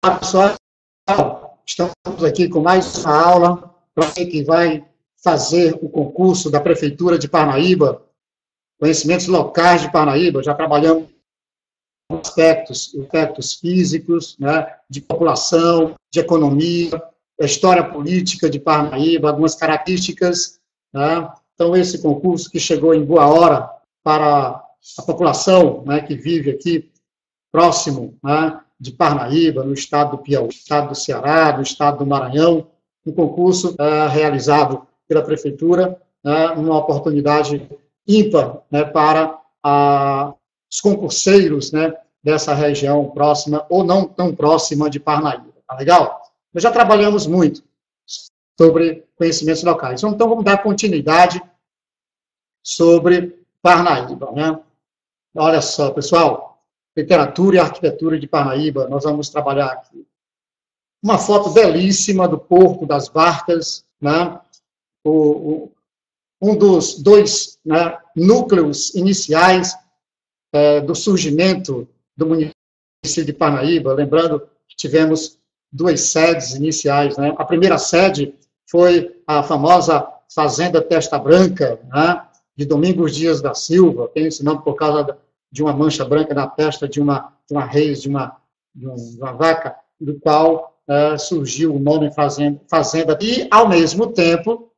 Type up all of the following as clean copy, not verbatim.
pessoal, estamos aqui com mais uma aula para você que vai fazer o concurso da Prefeitura de Parnaíba, conhecimentos locais de Parnaíba. Já trabalhamos com aspectos físicos, né, de população, de economia, da história política de Parnaíba, algumas características, né? Então, esse concurso que chegou em boa hora para a população, né, que vive aqui próximo, né, de Parnaíba, no estado do Piauí, no estado do Ceará, no estado do Maranhão, um concurso realizado pela Prefeitura, uma oportunidade ímpar, né, para os concurseiros, né, dessa região próxima ou não tão próxima de Parnaíba. Tá legal? Nós já trabalhamos muito sobre conhecimentos locais. Então, vamos dar continuidade sobre Parnaíba, né? Olha só, pessoal, literatura e arquitetura de Parnaíba, nós vamos trabalhar aqui. Uma foto belíssima do Porto das Barcas, né? Um dos dois, né, núcleos iniciais do surgimento do município de Parnaíba. Lembrando que tivemos duas sedes iniciais, né? A primeira sede foi a famosa Fazenda Testa Branca, né, de Domingos Dias da Silva. Tem esse nome por causa de uma mancha branca na testa de uma reis, de uma vaca, do qual surgiu o nome Fazenda. E, ao mesmo tempo,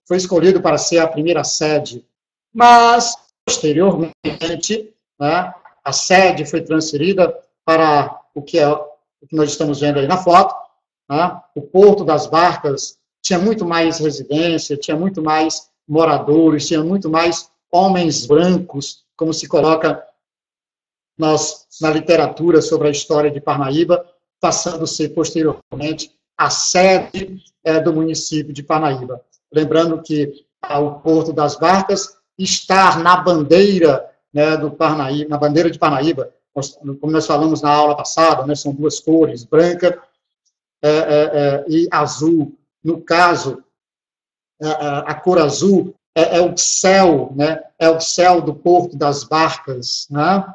foi escolhido para ser a primeira sede. Mas, posteriormente, né, a sede foi transferida para o que nós estamos vendo aí na foto, né? O Porto das Barcas tinha muito mais residência, tinha muito mais moradores, tinha muito mais homens brancos, como se coloca na literatura sobre a história de Parnaíba, passando a ser, posteriormente, a sede do município de Parnaíba. Lembrando que o Porto das Barcas está na bandeira, né, do Parnaíba, na bandeira de Parnaíba, como nós falamos na aula passada, né, são duas cores, branca e azul. No caso, a cor azul é o céu, né, é o céu do Porto das Barcas, né?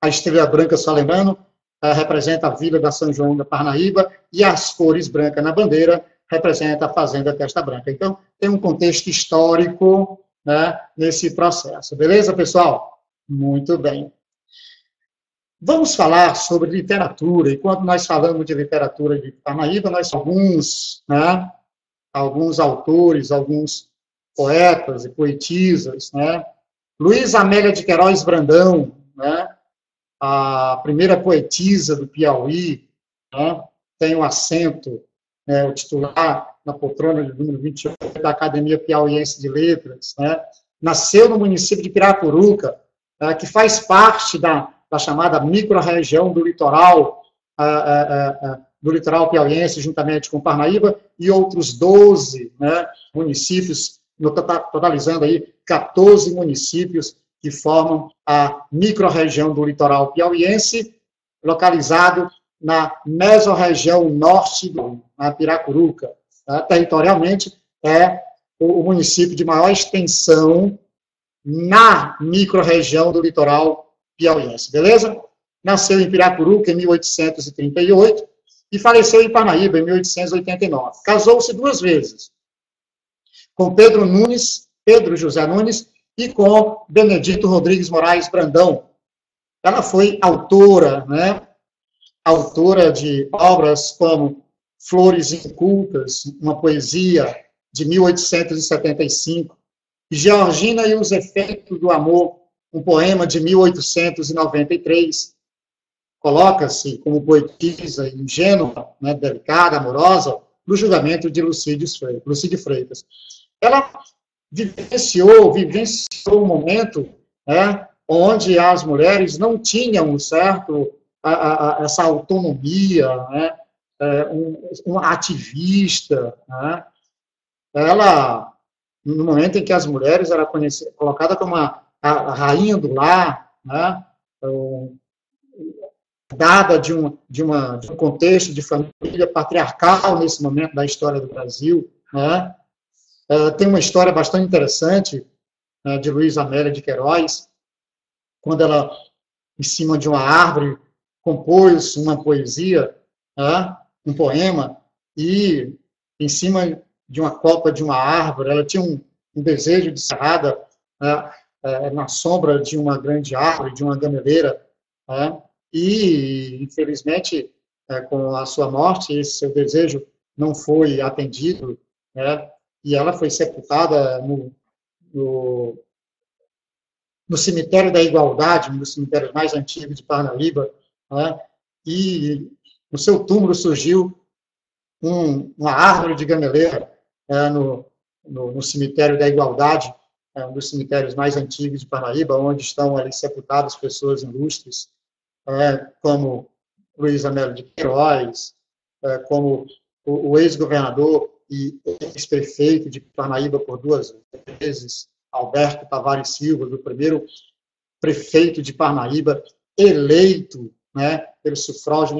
A estrela branca, só lembrando, representa a vila da São João da Parnaíba, e as cores brancas na bandeira representam a Fazenda Testa Branca. Então, tem um contexto histórico, né, nesse processo. Beleza, pessoal? Muito bem. Vamos falar sobre literatura, e quando nós falamos de literatura de Parnaíba, nós temos alguns autores, alguns poetas e poetisas, né? Luísa Amélia de Queiroz Brandão, né, a primeira poetisa do Piauí, né, tem um assento, né, o titular na poltrona de número 28 da Academia Piauiense de Letras, né? Nasceu no município de Piracuruca, que faz parte da chamada micro-região do litoral piauiense, juntamente com Parnaíba, e outros 12, né, municípios, totalizando aí 14 municípios que formam a micro-região do litoral piauiense, localizado na mesorregião norte do Piracuruca. Territorialmente, é o município de maior extensão na micro-região do litoral piauiense, beleza? Nasceu em Piracuruca em 1838 e faleceu em Parnaíba em 1889. Casou-se 2 vezes, com Pedro José Nunes e com Benedito Rodrigues Moraes Brandão. Ela foi autora, né? Autora de obras como Flores Incultas, uma poesia de 1875, Georgina e os Efeitos do Amor, um poema de 1893, coloca-se como poetisa ingênua, né, delicada, amorosa, no julgamento de Lucídio Freitas. Ela vivenciou um momento, né, onde as mulheres não tinham essa autonomia, né, uma ativista, né? Ela, no momento em que as mulheres eram colocadas como a rainha do lar, né, dada de um contexto de família patriarcal nesse momento da história do Brasil, né? Tem uma história bastante interessante, né, de Luísa Amélia de Queiroz, quando ela, em cima de uma árvore, compôs uma poesia, um poema, e em cima de uma copa de uma árvore, ela tinha um desejo de cerrada na sombra de uma grande árvore, de uma gameleira, e, infelizmente, com a sua morte, esse seu desejo não foi atendido, e ela foi sepultada no cemitério da Igualdade, um dos cemitérios mais antigos de Parnaíba, e no seu túmulo surgiu uma árvore de gameleira no cemitério da Igualdade, um dos cemitérios mais antigos de Parnaíba, onde estão ali sepultadas pessoas ilustres, como Luiz Amélio de Queiroz, como o ex-governador e ex-prefeito de Parnaíba por 2 vezes, Alberto Tavares Silva, do primeiro prefeito de Parnaíba, eleito pelo sufrágio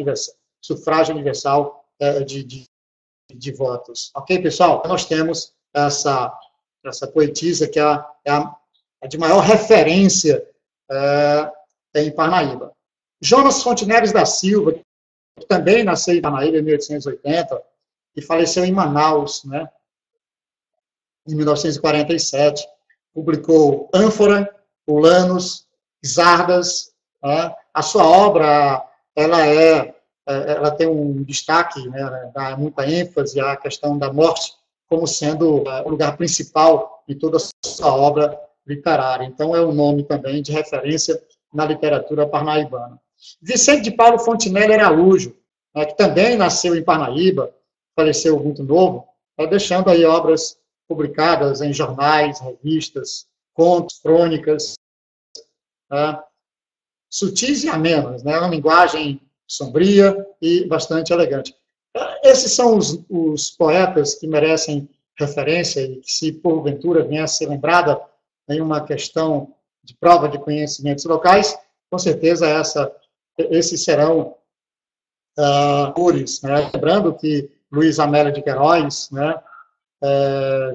universal de votos. Ok, pessoal? Nós temos essa poetisa que é a de maior referência em Parnaíba. Jonas Fontenelles da Silva, que também nasceu em Parnaíba em 1880 e faleceu em Manaus, em 1947. Publicou Ânfora, Ulanos, Xardas. A sua obra ela tem um destaque, dá muita ênfase à questão da morte como sendo o lugar principal de toda a sua obra literária. Então, é um nome também de referência na literatura parnaibana. Vicente de Paulo Fontenelle Araújo, que também nasceu em Parnaíba, faleceu muito novo, deixando aí obras publicadas em jornais, revistas, contos, crônicas, sutis e amenas, uma linguagem sombria e bastante elegante. Esses são os poetas que merecem referência e que, se porventura vier a ser lembrada em uma questão de prova de conhecimentos locais, com certeza esses serão cores. Lembrando que Luiz Amélio de Queiroz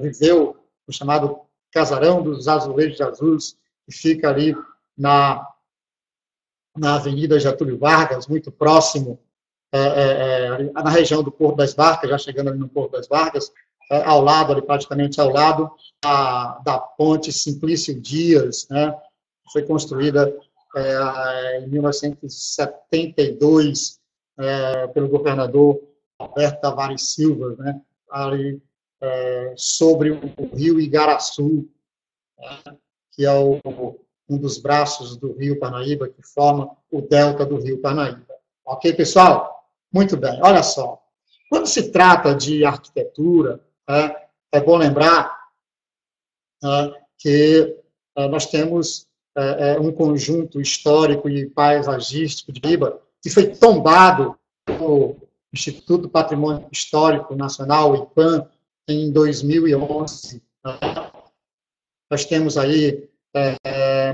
viveu o chamado Casarão dos Azulejos Azuis, que fica ali na Avenida Getúlio Vargas, muito próximo, na região do Porto das Barcas, já chegando ali no Porto das Barcas, praticamente ao lado da ponte Simplício Dias, foi construída em 1972 pelo governador Alberto Tavares Silva, ali sobre o rio Igaraçu, que é um dos braços do rio Parnaíba, que forma o delta do rio Parnaíba. Ok, pessoal? Muito bem. Olha só. Quando se trata de arquitetura, é bom lembrar que nós temos um conjunto histórico e paisagístico de Parnaíba que foi tombado pelo Instituto do Patrimônio Histórico Nacional, o IPAM, em 2011. Nós temos aí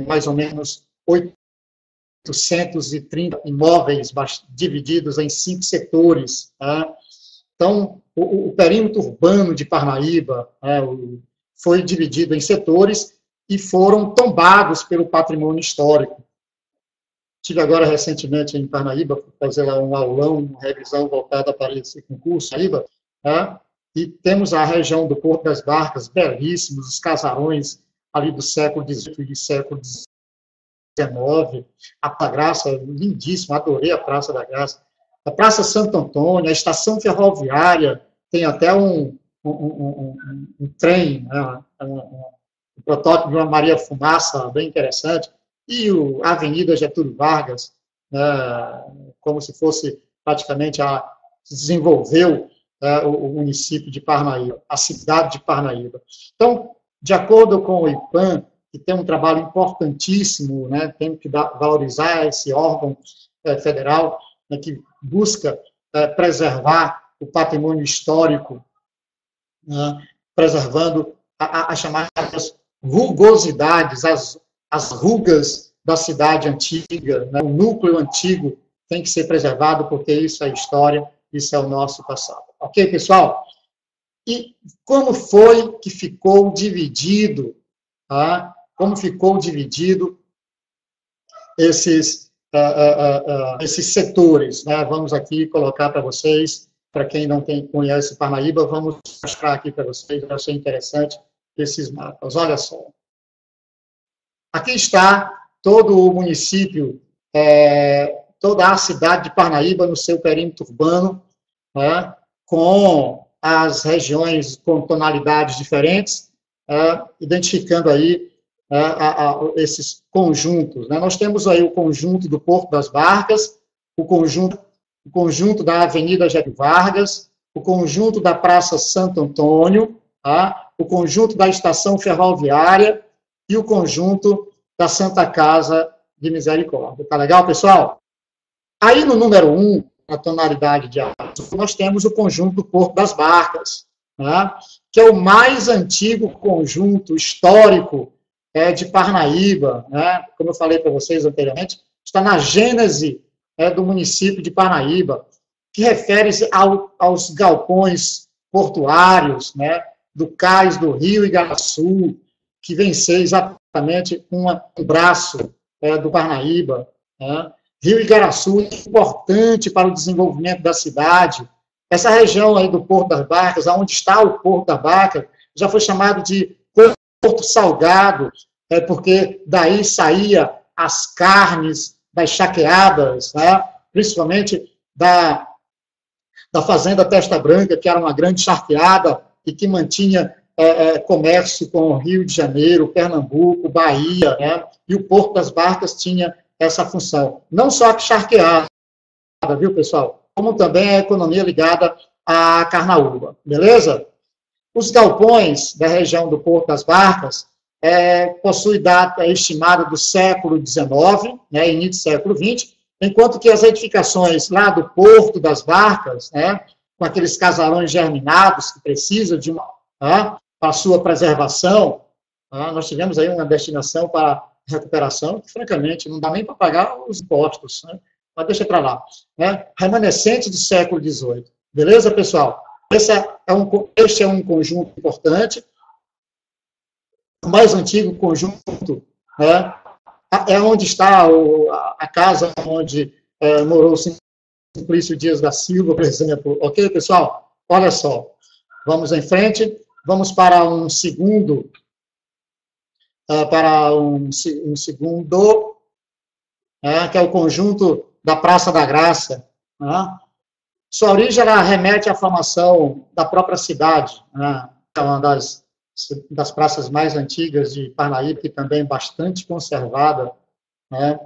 mais ou menos 830 imóveis divididos em 5 setores. Então, o perímetro urbano de Parnaíba foi dividido em setores e foram tombados pelo patrimônio histórico. Estive agora recentemente em Parnaíba, para fazer lá um aulão, uma revisão voltada para esse concurso, Parnaíba, e temos a região do Porto das Barcas, belíssimos, os casarões ali do século XVIII e século XIX, a Graça, lindíssima, adorei a Praça da Graça, a Praça Santo Antônio, a estação ferroviária, tem até um trem, um protótipo de uma Maria Fumaça, bem interessante, e a Avenida Getúlio Vargas, como se fosse praticamente se desenvolveu o município de Parnaíba, a cidade de Parnaíba. Então, de acordo com o IPAM, que tem um trabalho importantíssimo, tem que valorizar esse órgão federal, que busca preservar o patrimônio histórico, preservando as chamadas rugosidades, as rugas da cidade antiga, o núcleo antigo tem que ser preservado, porque isso é história, isso é o nosso passado. Ok, pessoal? E como foi que ficou dividido, como ficou dividido esses esses setores, né? Vamos aqui colocar para vocês, para quem não conhece Parnaíba, vamos mostrar aqui para vocês, eu achei interessante esses mapas. Olha só. Aqui está todo o município, toda a cidade de Parnaíba no seu perímetro urbano, né? Com as regiões com tonalidades diferentes, identificando aí esses conjuntos, né? Nós temos aí o conjunto do Porto das Barcas, o conjunto da Avenida Getúlio Vargas, o conjunto da Praça Santo Antônio, tá? O conjunto da Estação Ferroviária e o conjunto da Santa Casa de Misericórdia. Tá legal, pessoal? Aí no número 1, na tonalidade de azul, nós temos o conjunto do Porto das Barcas, né? Que é o mais antigo conjunto histórico de Parnaíba, né? Como eu falei para vocês anteriormente, está na gênese do município de Parnaíba, que refere-se aos galpões portuários, né? Do cais do Rio Igaraçu, que vem ser exatamente um braço do Parnaíba, né? Rio Igaraçu é importante para o desenvolvimento da cidade. Essa região aí do Porto das Barcas, onde está o Porto das Barcas, já foi chamado de Porto Salgado, porque daí saía as carnes das charqueadas, né? Principalmente da Fazenda Testa Branca, que era uma grande charqueada e que mantinha comércio com o Rio de Janeiro, Pernambuco, Bahia, né? E o Porto das Barcas tinha essa função. Não só a charqueada, viu, pessoal? Como também a economia ligada à carnaúba, beleza? Os galpões da região do Porto das Barcas possuem data estimada do século XIX, né, início do século XX, enquanto que as edificações lá do Porto das Barcas, né, com aqueles casarões germinados que precisam de para a sua preservação, nós tivemos aí uma destinação para recuperação, que, francamente, não dá nem para pagar os impostos, né? Mas deixa para lá. Né? Remanescente do século XVIII. Beleza, pessoal? Este é um conjunto importante. O mais antigo conjunto, né, é onde está a casa onde morou Simplício Dias da Silva, por exemplo. Ok, pessoal? Olha só. Vamos em frente. Vamos para um segundo... que é o conjunto da Praça da Graça. Né? Sua origem ela remete à formação da própria cidade, né? É uma das praças mais antigas de Parnaíba, que também é bastante conservada, né?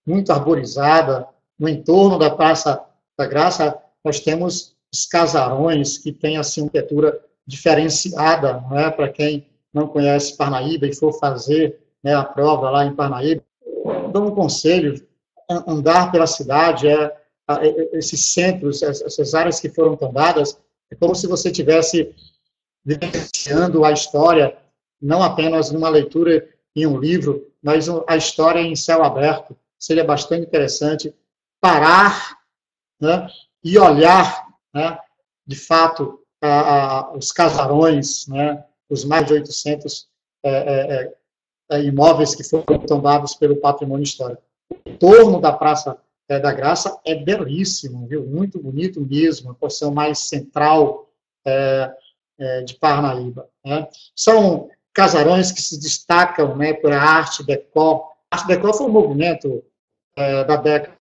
Muito arborizada. No entorno da Praça da Graça, nós temos os casarões, que têm assim, uma arquitetura diferenciada, né? Para quem não conhece Parnaíba e for fazer, né, a prova lá em Parnaíba, dou um conselho: andar pela cidade, esses centros, essas áreas que foram tombadas, é como se você estivesse vivenciando a história, não apenas numa leitura em um livro, mas a história em céu aberto. Seria bastante interessante parar, né, e olhar, né, de fato, os casarões, né, os mais de 800 imóveis que foram tombados pelo patrimônio histórico. O entorno da Praça da Graça é belíssimo, viu? Muito bonito mesmo, a porção mais central de Parnaíba. Né? São casarões que se destacam, né, por arte déco. A arte déco foi um movimento da década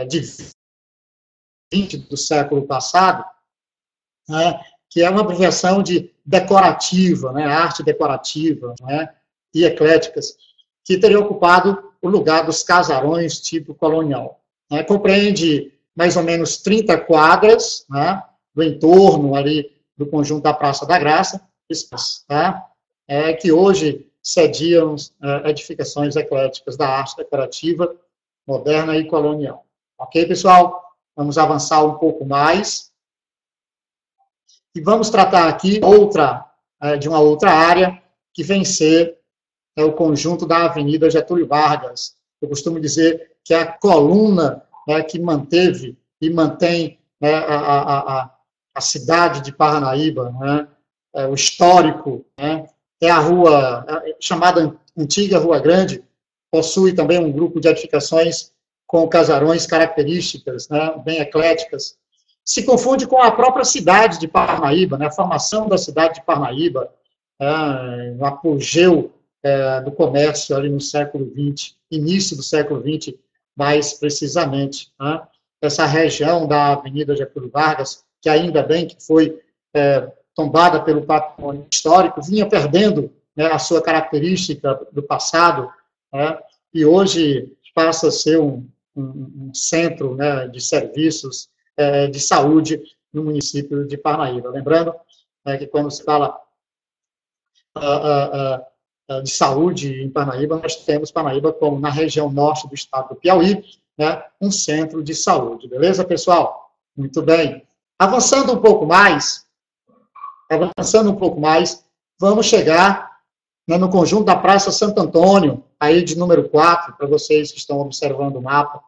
de 20 do século passado, né, que é uma abreviação de decorativa, né, arte decorativa, né, e ecléticas, que teria ocupado o lugar dos casarões tipo colonial. Né, compreende mais ou menos 30 quadras, né, do entorno ali do conjunto da Praça da Graça, tá, que hoje cediam edificações ecléticas da arte decorativa moderna e colonial. Ok, pessoal? Vamos avançar um pouco mais. E vamos tratar aqui de uma outra área, que vem ser o conjunto da Avenida Getúlio Vargas. Eu costumo dizer que é a coluna, né, que manteve e mantém, né, a cidade de Parnaíba, né, o histórico, né, é a rua chamada Antiga Rua Grande, possui também um grupo de edificações com casarões características, né, bem ecléticas. Se confunde com a própria cidade de Parnaíba, né, a formação da cidade de Parnaíba, o apogeu do comércio ali no século XX, início do século XX, mais precisamente. Né? Essa região da Avenida Getúlio Vargas, que ainda bem que foi tombada pelo patrimônio histórico, vinha perdendo, né, a sua característica do passado, né, e hoje passa a ser um centro, né, de serviços de saúde no município de Parnaíba. Lembrando que quando se fala de saúde em Parnaíba, nós temos Parnaíba como, na região norte do estado do Piauí, né, um centro de saúde. Beleza, pessoal? Muito bem. Avançando um pouco mais, vamos chegar, né, no conjunto da Praça Santo Antônio, aí de número 4, para vocês que estão observando o mapa.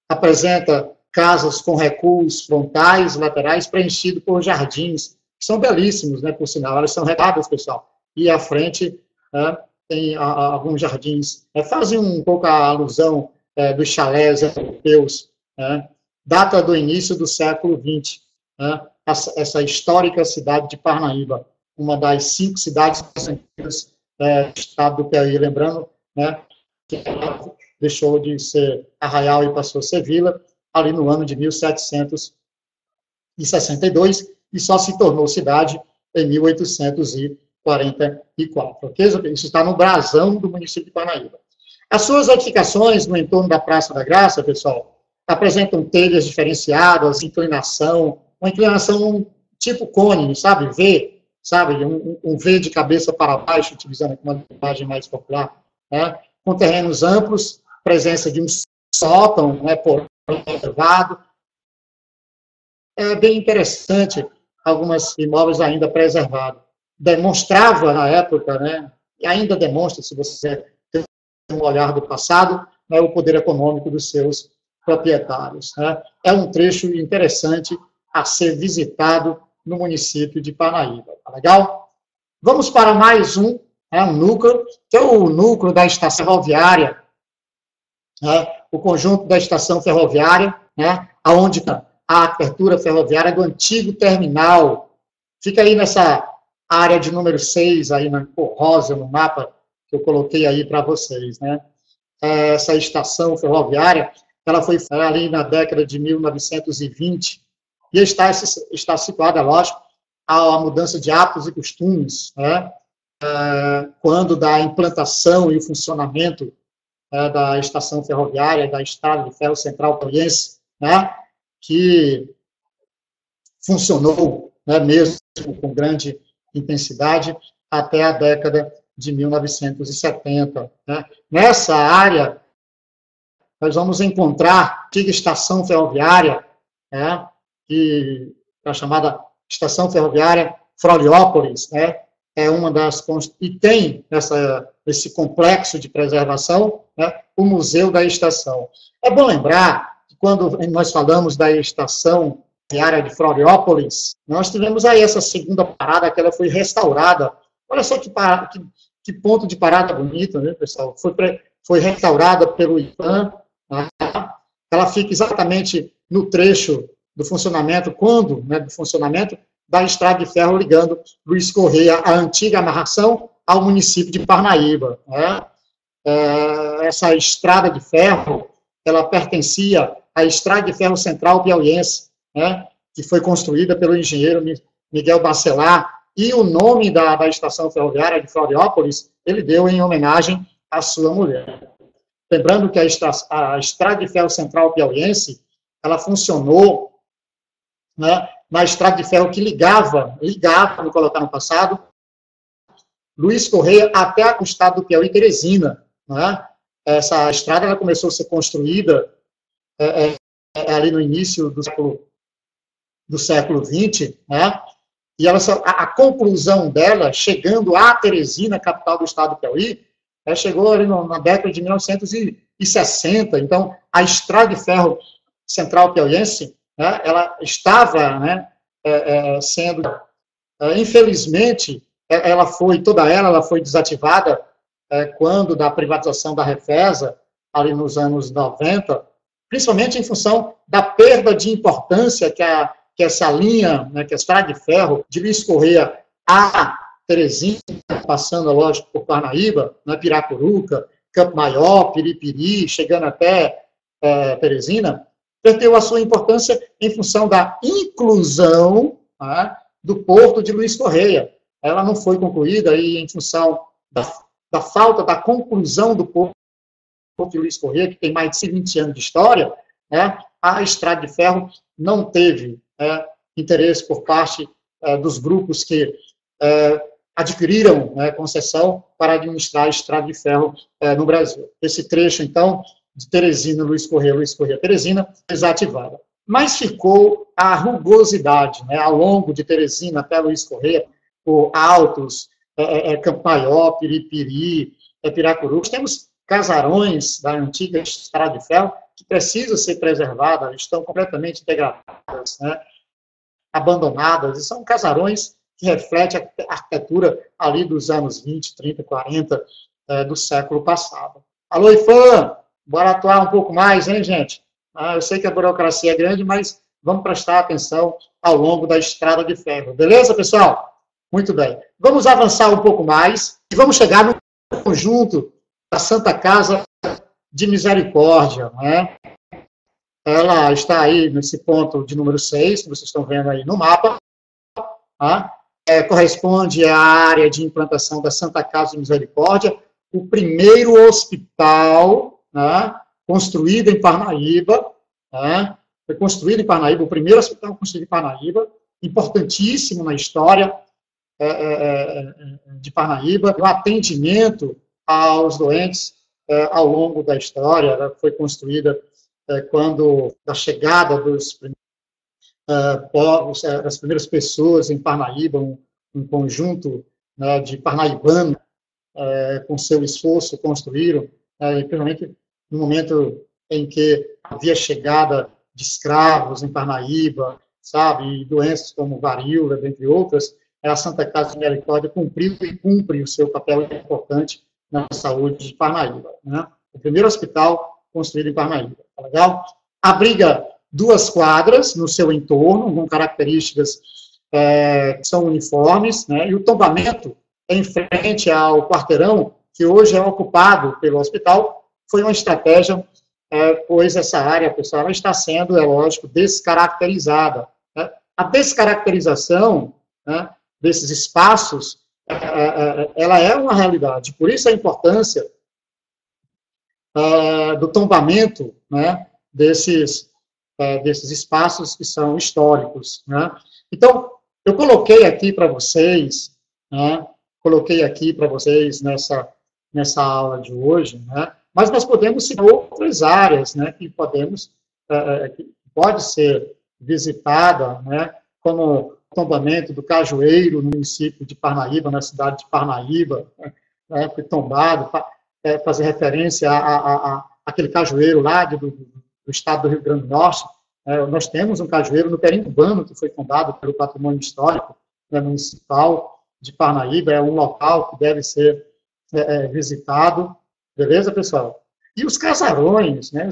Apresenta casas com recuos frontais, laterais, preenchidos por jardins, que são belíssimos, né, por sinal, elas são regadas, pessoal. E à frente, né, tem alguns jardins, fazem um pouco a alusão dos chalés europeus, né, data do início do século XX, né, essa histórica cidade de Parnaíba, uma das 5 cidades mais antigas do estado do Piauí, lembrando, né, que ela deixou de ser arraial e passou a ser vila, ali no ano de 1762, e só se tornou cidade em 1844. Okay? Isso está no brasão do município de Parnaíba. As suas edificações no entorno da Praça da Graça, pessoal, apresentam telhas diferenciadas, uma inclinação tipo cone, sabe? V, sabe? Um V de cabeça para baixo, utilizando uma linguagem mais popular, né? Com terrenos amplos, presença de um sótão, né, por preservado. É bem interessante, alguns imóveis ainda preservados. Demonstrava, na época, né, e ainda demonstra, se você tem um olhar do passado, né, o poder econômico dos seus proprietários. Né. É um trecho interessante a ser visitado no município de Parnaíba. Tá legal? Vamos para mais um núcleo, que é o núcleo da estação ferroviária, né, o conjunto da estação ferroviária, né, onde a abertura ferroviária do antigo terminal. Fica aí nessa área de número 6, aí na cor rosa, no mapa que eu coloquei aí para vocês. Né. Essa estação ferroviária, ela foi ali na década de 1920, e está situada, lógico, à mudança de hábitos e costumes, né, quando da implantação e o funcionamento da estação ferroviária, da Estrada de Ferro Central Piauiense, né, que funcionou, né, mesmo com grande intensidade até a década de 1970. Né. Nessa área, nós vamos encontrar a antiga estação ferroviária, né, que é a chamada Estação Ferroviária Floriópolis, né, é uma das, e tem esse complexo de preservação, né, o Museu da Estação. É bom lembrar que quando nós falamos da estação ferroviária de Floriópolis, nós tivemos aí essa segunda parada, que ela foi restaurada. Olha só que ponto de parada bonito, né, pessoal? Foi restaurada pelo IPAM, né? Ela fica exatamente no trecho do funcionamento, do funcionamento da estrada de ferro ligando Luiz Correia, a antiga amarração, ao município de Parnaíba. Né? Essa estrada de ferro, ela pertencia à Estrada de Ferro Central Piauiense, né, que foi construída pelo engenheiro Miguel Bacelar, e o nome da estação ferroviária de Floriópolis, ele deu em homenagem à sua mulher. Lembrando que a Estrada de Ferro Central Piauiense, ela funcionou, né, na estrada de ferro que ligava, vou colocar no passado, Luiz Correia até o estado do Piauí, Teresina. Né? Essa estrada ela começou a ser construída ali no início do século XX, né? E a conclusão dela, chegando a Teresina, capital do estado do Piauí, chegou ali na década de 1960. Então, a estrada de ferro central piauiense, né, ela estava, né, sendo, infelizmente, ela foi desativada quando da privatização da Refesa, ali nos anos 90, principalmente em função da perda de importância que essa linha, né, que a estrada de ferro de Luiz Correia a Teresina, passando, lógico, por Parnaíba, né, Piracuruca, Campo Maior, Piripiri, chegando até Teresina, perdeu a sua importância em função da inclusão, né, do porto de Luiz Correia. Ela não foi concluída e em função da falta da conclusão do porto de Luiz Correia, que tem mais de 20 anos de história, né, a estrada de ferro não teve interesse por parte dos grupos que adquiriram, né, concessão para administrar a estrada de ferro no Brasil. Esse trecho, então, de Teresina, Luiz Correia, Teresina, desativada. Mas ficou a rugosidade, né, ao longo de Teresina até Luiz Correia, por Altos, Campo Maior, Piripiri, Piracuruca. Temos casarões da antiga estrada de ferro que precisam ser preservadas, estão completamente degradadas, né, abandonadas, e são casarões que refletem a arquitetura ali dos anos 20, 30, 40 do século passado. Alô, IFAM, bora atuar um pouco mais, hein, gente? Eu sei que a burocracia é grande, mas vamos prestar atenção ao longo da estrada de ferro. Beleza, pessoal? Muito bem. Vamos avançar um pouco mais e vamos chegar no conjunto da Santa Casa de Misericórdia, né? Ela está aí nesse ponto de número 6, que vocês estão vendo aí no mapa, tá? Corresponde à área de implantação da Santa Casa de Misericórdia, o primeiro hospital, né, construído em Parnaíba, né, foi construído em Parnaíba, o primeiro hospital construído em Parnaíba, importantíssimo na história de Parnaíba, o atendimento aos doentes ao longo da história. Ela foi construída quando da chegada dos povos, das primeiras pessoas em Parnaíba, um conjunto, né, de parnaibanos, com seu esforço, construíram, principalmente no momento em que havia chegada de escravos em Parnaíba, sabe, e doenças como varíola, dentre outras, a Santa Casa de Misericórdia cumpriu e cumpre o seu papel importante na saúde de Parnaíba, né? O primeiro hospital construído em Parnaíba, tá legal? Abriga 2 quadras no seu entorno, com características que são uniformes, né? E o tombamento em frente ao quarteirão, que hoje é ocupado pelo hospital, foi uma estratégia, pois essa área, pessoal, está sendo, é lógico, descaracterizada, né? A descaracterização, né, desses espaços, ela é uma realidade. Por isso a importância do tombamento, né, desses espaços que são históricos, né? Então, eu coloquei aqui para vocês, né, nessa aula de hoje, né, mas nós podemos citar outras áreas, né, que pode ser visitada, né, como o tombamento do Cajueiro, no município de Parnaíba, na cidade de Parnaíba, né, foi tombado, fazer referência àquele cajueiro lá do estado do Rio Grande do Norte. Nós temos um cajueiro no Perimbano, que foi tombado pelo Patrimônio Histórico, né, Municipal de Parnaíba, é um local que deve ser visitado, beleza, pessoal? E os casarões, né,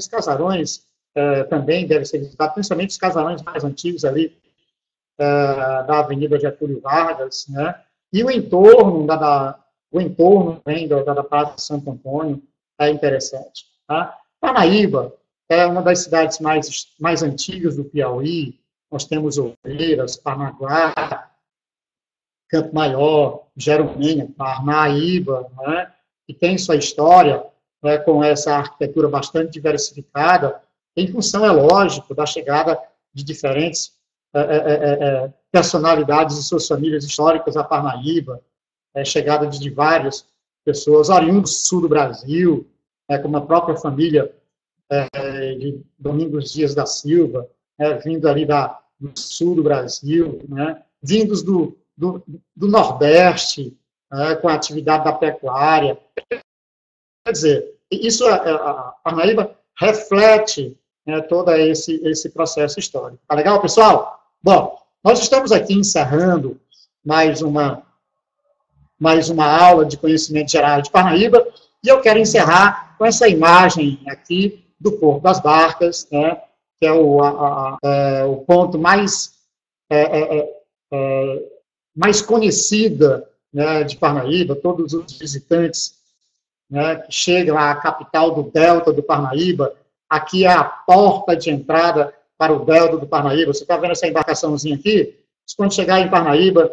também devem ser visitados, principalmente os casarões mais antigos ali, da Avenida Getúlio Vargas, né, e o entorno também da Praça de Santo Antônio é interessante, tá? Parnaíba é uma das cidades mais antigas do Piauí. Nós temos Oeiras, Parnaguá, Campo Maior, Jerumenha, Parnaíba, né, que tem sua história, né, com essa arquitetura bastante diversificada, em função, é lógico, da chegada de diferentes personalidades e suas famílias históricas a Parnaíba, chegada de várias pessoas oriundas do sul do Brasil, como a própria família de Domingos Dias da Silva, vindo ali do sul do Brasil, né, vindos do Nordeste, com a atividade da pecuária. Quer dizer, isso, a Parnaíba reflete, né, todo esse processo histórico. Tá legal, pessoal? Bom, nós estamos aqui encerrando mais uma mais uma aula de conhecimento geral de Parnaíba, e eu quero encerrar com essa imagem aqui do Porto das Barcas, né, que é o ponto mais conhecida, né, de Parnaíba. Todos os visitantes, né, que chegam à capital do Delta do Parnaíba, aqui é a porta de entrada para o Delta do Parnaíba. Você está vendo essa embarcaçãozinha aqui? Quando chegar em Parnaíba,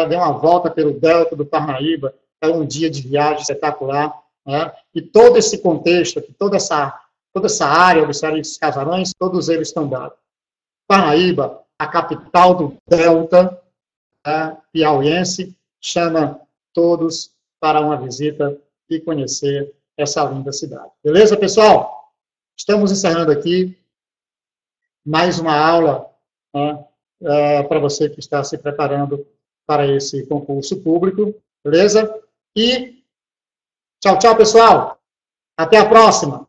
dê uma volta pelo Delta do Parnaíba, é um dia de viagem espetacular, né? E todo esse contexto, toda essa área dos casarões, todos eles estão dados. Parnaíba, a capital do Delta, né, piauiense, chama todos para uma visita e conhecer essa linda cidade. Beleza, pessoal? Estamos encerrando aqui mais uma aula, né, para você que está se preparando para esse concurso público, beleza? E tchau, tchau, pessoal. Até a próxima.